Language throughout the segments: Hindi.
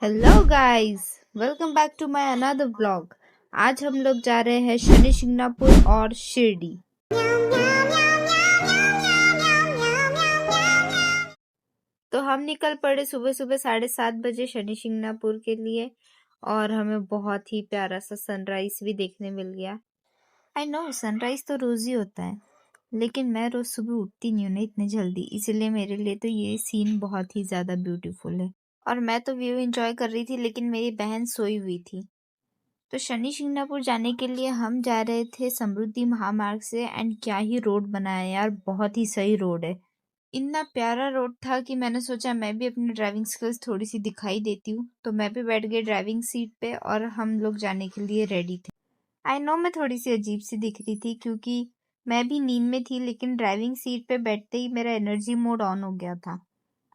Hello guys, welcome back to my another vlog. आज हम लोग जा रहे हैं शनि शिंगणापुर और शिरडी। तो हम निकल पड़े सुबह सुबह 7:30 बजे शनि शिंगणापुर के लिए और हमें बहुत ही प्यारा सा सनराइज भी देखने मिल गया। आई नो सनराइज तो रोज ही होता है, लेकिन मैं रोज सुबह उठती नहीं हूँ ना इतनी जल्दी, इसलिए मेरे लिए तो ये सीन बहुत ही ज्यादा ब्यूटीफुल है। और मैं तो व्यू एंजॉय कर रही थी, लेकिन मेरी बहन सोई हुई थी। तो शनि शिंगणापुर जाने के लिए हम जा रहे थे समृद्धि महामार्ग से। एंड क्या ही रोड बनाया यार, बहुत ही सही रोड है। इतना प्यारा रोड था कि मैंने सोचा मैं भी अपनी ड्राइविंग स्किल्स थोड़ी सी दिखाई देती हूँ। तो मैं भी बैठ गई ड्राइविंग सीट पे और हम लोग जाने के लिए रेडी थे। आई नो मैं थोड़ी सी अजीब सी दिख रही थी क्योंकि मैं भी नींद में थी, लेकिन ड्राइविंग सीट पे बैठते ही मेरा एनर्जी मोड ऑन हो गया था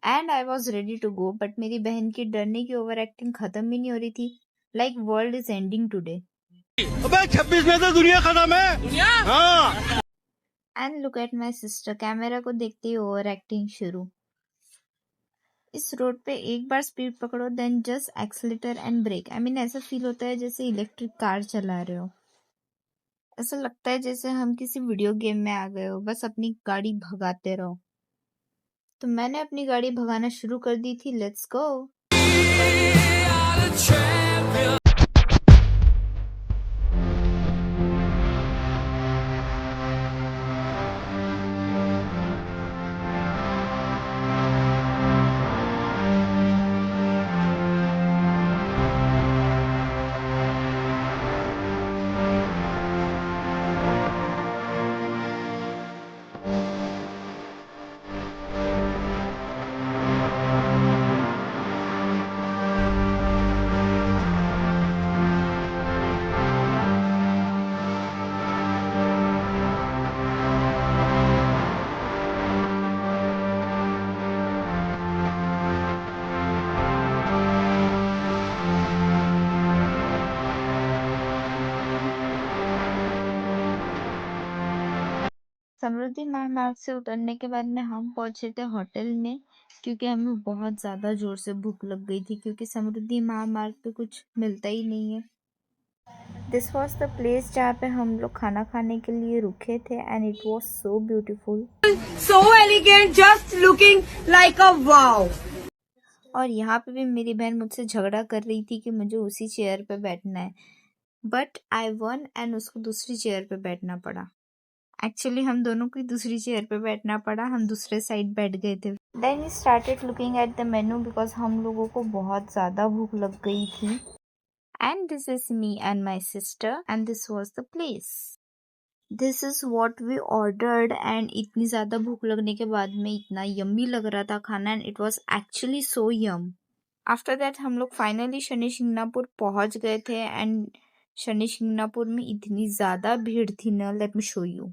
and I was ready to go. But मेरी बहन की डरने की ओवर एक्टिंग खत्म ही नहीं हो रही थी। Like world is ending today. अबे 26 में तो दुनिया खत्म है। दुनिया हाँ। And look at my sister, camera को देखते ही ओवर एक्टिंग शुरू। इस रोड पे एक बार स्पीड पकड़ो then just accelerator and brake. I mean ऐसा फील होता है जैसे इलेक्ट्रिक कार चला रहे हो। ऐसा लगता है जैसे हम किसी वीडियो गेम में आ गए हो, बस अपनी गाड़ी भगाते रहो। तो मैंने अपनी गाड़ी भगाना शुरू कर दी थी। Let's go. समृद्धि महामार्ग से उतरने के बाद में हम पहुंचे थे होटल में, क्योंकि हमें बहुत ज़्यादा जोर से भूख लग गई थी, क्योंकि समृद्धि महामार्ग पे कुछ मिलता ही नहीं है। दिस वॉज द प्लेस जहाँ पे हम लोग खाना खाने के लिए रुके थे and it was so beautiful, so elegant, just looking like a wow. और यहाँ पे भी मेरी बहन मुझसे झगड़ा कर रही थी कि मुझे उसी चेयर पे बैठना है, बट आई वन एंड उसको दूसरी चेयर पे बैठना पड़ा। एक्चुअली हम दोनों को दूसरी चेयर पे बैठना पड़ा, हम दूसरे साइड बैठ गए थे। Then we started looking at the menu because हम लोगों को बहुत ज़्यादा भूख लग गई थी। And this is me and my sister and this was the place. This is what we ordered and इतनी ज़्यादा भूख लगने के बाद में इतना यम्मी लग रहा था खाना and it was actually so yum. After that हम लोग फाइनली शनि शिंगणापुर पहुंच गए थे एंड शनि शिंगणापुर में इतनी ज़्यादा भीड़ थी ना, लेट मी शो यू।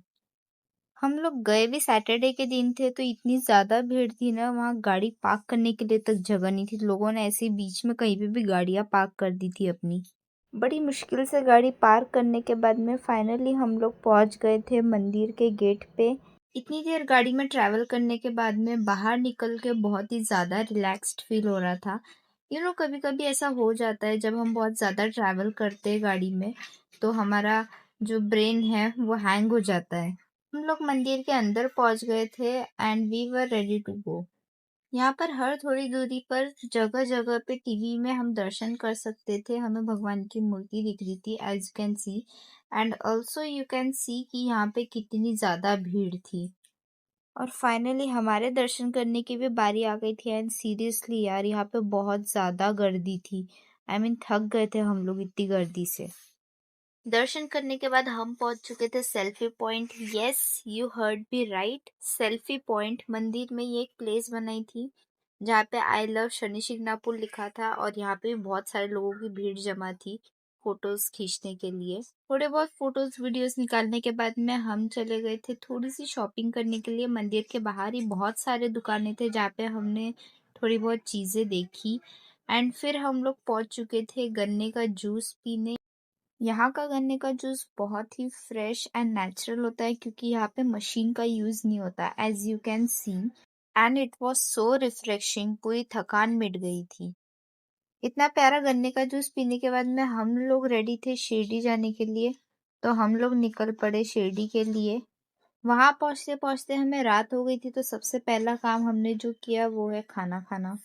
हम लोग गए भी सैटरडे के दिन थे, तो इतनी ज़्यादा भीड़ थी ना, वहाँ गाड़ी पार्क करने के लिए तक जगह नहीं थी। लोगों ने ऐसे ही बीच में कहीं पे भी गाड़ियाँ पार्क कर दी थी अपनी। बड़ी मुश्किल से गाड़ी पार्क करने के बाद में फाइनली हम लोग पहुँच गए थे मंदिर के गेट पे। इतनी देर गाड़ी में ट्रैवल करने के बाद में बाहर निकल के बहुत ही ज़्यादा रिलैक्स्ड फील हो रहा था। कभी कभी ऐसा हो जाता है जब हम बहुत ज़्यादा ट्रैवल करते हैं गाड़ी में, तो हमारा जो ब्रेन है वो हैंग हो जाता है। हम लोग मंदिर के अंदर पहुंच गए थे and we were ready to go. यहाँ पर हर थोड़ी दूरी पर जगह जगह पे टीवी में हम दर्शन कर सकते थे। हमें भगवान की मूर्ति दिख रही थी as you can see, and also you can see कि यहाँ पे कितनी ज़्यादा भीड़ थी। और फाइनली हमारे दर्शन करने की भी बारी आ गई थी एंड सीरियसली यार यहाँ पे बहुत ज़्यादा गर्दी थी। आई मीन थक गए थे हम लोग इतनी गर्दी से। दर्शन करने के बाद हम पहुंच चुके थे selfie point. Yes, you heard be right, selfie point. मंदिर में ये एक प्लेस बनाई थी जहाँ पे आई लव शनि शिंगणापुर लिखा था, और यहाँ पे बहुत सारे लोगों की भीड़ जमा थी फोटोज खींचने के लिए। थोड़े बहुत फोटोज वीडियोस निकालने के बाद में हम चले गए थे थोड़ी सी शॉपिंग करने के लिए। मंदिर के बाहर ही बहुत सारे दुकानें थे जहाँ पे हमने थोड़ी बहुत चीज़ें देखी एंड फिर हम लोग पहुंच चुके थे गन्ने का जूस पीने। यहाँ का गन्ने का जूस बहुत ही फ्रेश एंड नेचुरल होता है, क्योंकि यहाँ पे मशीन का यूज नहीं होता as you can see, and it was so refreshing. पूरी थकान मिट गई थी। इतना प्यारा गन्ने का जूस पीने के बाद में हम लोग रेडी थे शिरडी जाने के लिए, तो हम लोग निकल पड़े शिरडी के लिए। वहां पहुंचते पहुंचते हमें रात हो गई थी, तो सबसे पहला काम हमने जो किया वो है खाना खाना।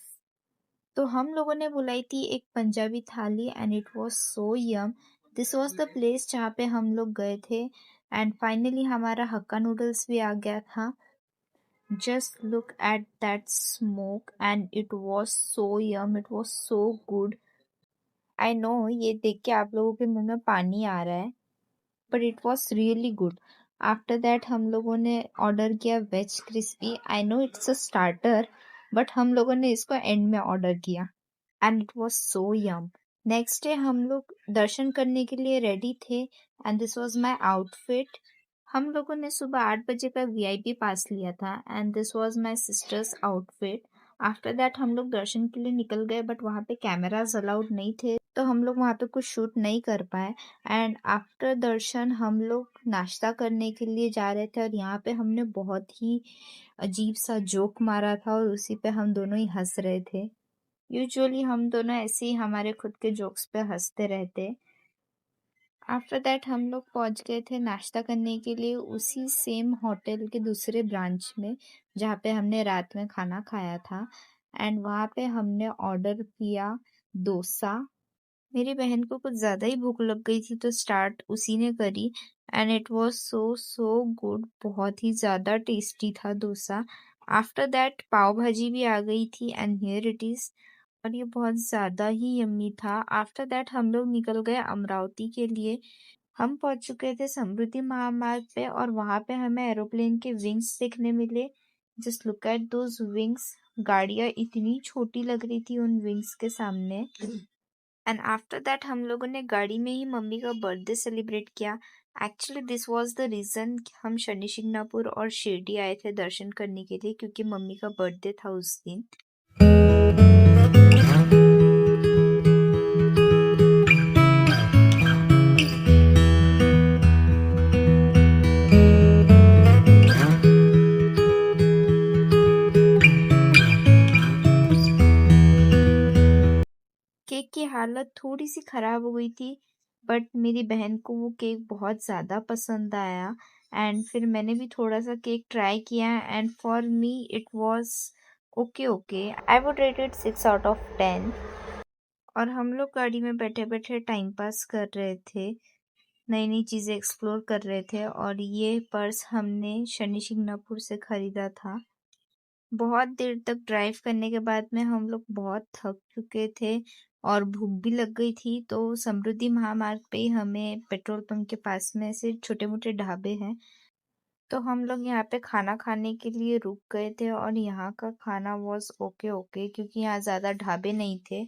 तो हम लोगों ने बुलाई थी एक Punjabi thali and it was so yum. This was the place जहाँ पे हम लोग गए थे एंड फाइनली हमारा हक्का नूडल्स भी आ गया था। Just look at that smoke and it was so yum, it was so good. I know ये देख के आप लोगों के मुंह में पानी आ रहा है, but it was really good. After that हम लोगों ने ऑर्डर किया veg crispy. I know it's a starter, but हम लोगों ने इसको एंड में ऑर्डर किया and it was so yum. Next day हम लोग दर्शन करने के लिए रेडी थे and this was my outfit. हम लोगों ने सुबह 8 बजे का वीआईपी पास लिया था and this was my sister's outfit. After that हम लोग दर्शन के लिए निकल गए, बट वहाँ पे कैमरास अलाउड नहीं थे, तो हम लोग वहाँ पे कुछ शूट नहीं कर पाए। एंड आफ्टर दर्शन हम लोग नाश्ता करने के लिए जा रहे थे और यहाँ पे हमने बहुत ही अजीब सा जोक मारा था और उसी पे हम दोनों ही हंस रहे थे। यूजुअली हम दोनों ऐसे ही हमारे खुद के जोक्स पे हंसते रहते। आफ्टर दैट हम लोग पहुंच गए थे नाश्ता करने के लिए उसी सेम होटल के दूसरे ब्रांच में जहाँ पे हमने रात में खाना खाया था एंड वहाँ पे हमने ऑर्डर किया डोसा। मेरी बहन को कुछ ज़्यादा ही भूख लग गई थी, तो स्टार्ट उसी ने करी and it was so so good. बहुत ही ज़्यादा टेस्टी था डोसा। आफ्टर दैट पाव भाजी भी आ गई थी एंड हियर इट इज़, और ये बहुत ज़्यादा ही यम्मी था। आफ्टर दैट हम लोग निकल गए अमरावती के लिए। हम पहुंच चुके थे समृद्धि महामार्ग पे और वहां पे हमें एरोप्लेन के विंग्स देखने मिले। Just look at those wings. गाड़ियां इतनी छोटी लग रही थी उन विंग्स के सामने। एंड आफ्टर दैट हम लोगों ने गाड़ी में ही मम्मी का बर्थडे सेलिब्रेट किया। Actually this was the reason हम शनि शिंगणापुर और शिरडी आए थे दर्शन करने के लिए, क्योंकि मम्मी का बर्थडे था उस दिन। केक की हालत थोड़ी सी खराब हो गई थी, बट मेरी बहन को वो केक बहुत ज़्यादा पसंद आया एंड फिर मैंने भी थोड़ा सा केक ट्राई किया and for me it was okay okay. I would rate it 6 out of 10। और हम लोग गाड़ी में बैठे बैठे टाइम पास कर रहे थे, नई नई चीज़ें एक्सप्लोर कर रहे थे। और ये पर्स हमने शनि शिंगणापुर से खरीदा था। बहुत देर तक ड्राइव करने के बाद में हम लोग बहुत थक चुके थे और भूख भी लग गई थी, तो समृद्धि महामार्ग पे ही हमें पेट्रोल पंप के पास में ऐसे छोटे मोटे ढाबे हैं, तो हम लोग यहाँ पे खाना खाने के लिए रुक गए थे। और यहाँ का खाना वाज ओके ओके, क्योंकि यहाँ ज़्यादा ढाबे नहीं थे,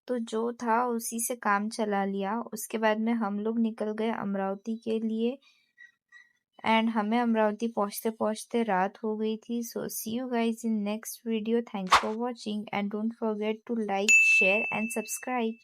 तो जो था उसी से काम चला लिया। उसके बाद में हम लोग निकल गए अमरावती के लिए एंड हमें अमरावती पहुंचते पहुंचते रात हो गई थी। So see you guys in next video. Thanks for watching and don't forget to like share and subscribe.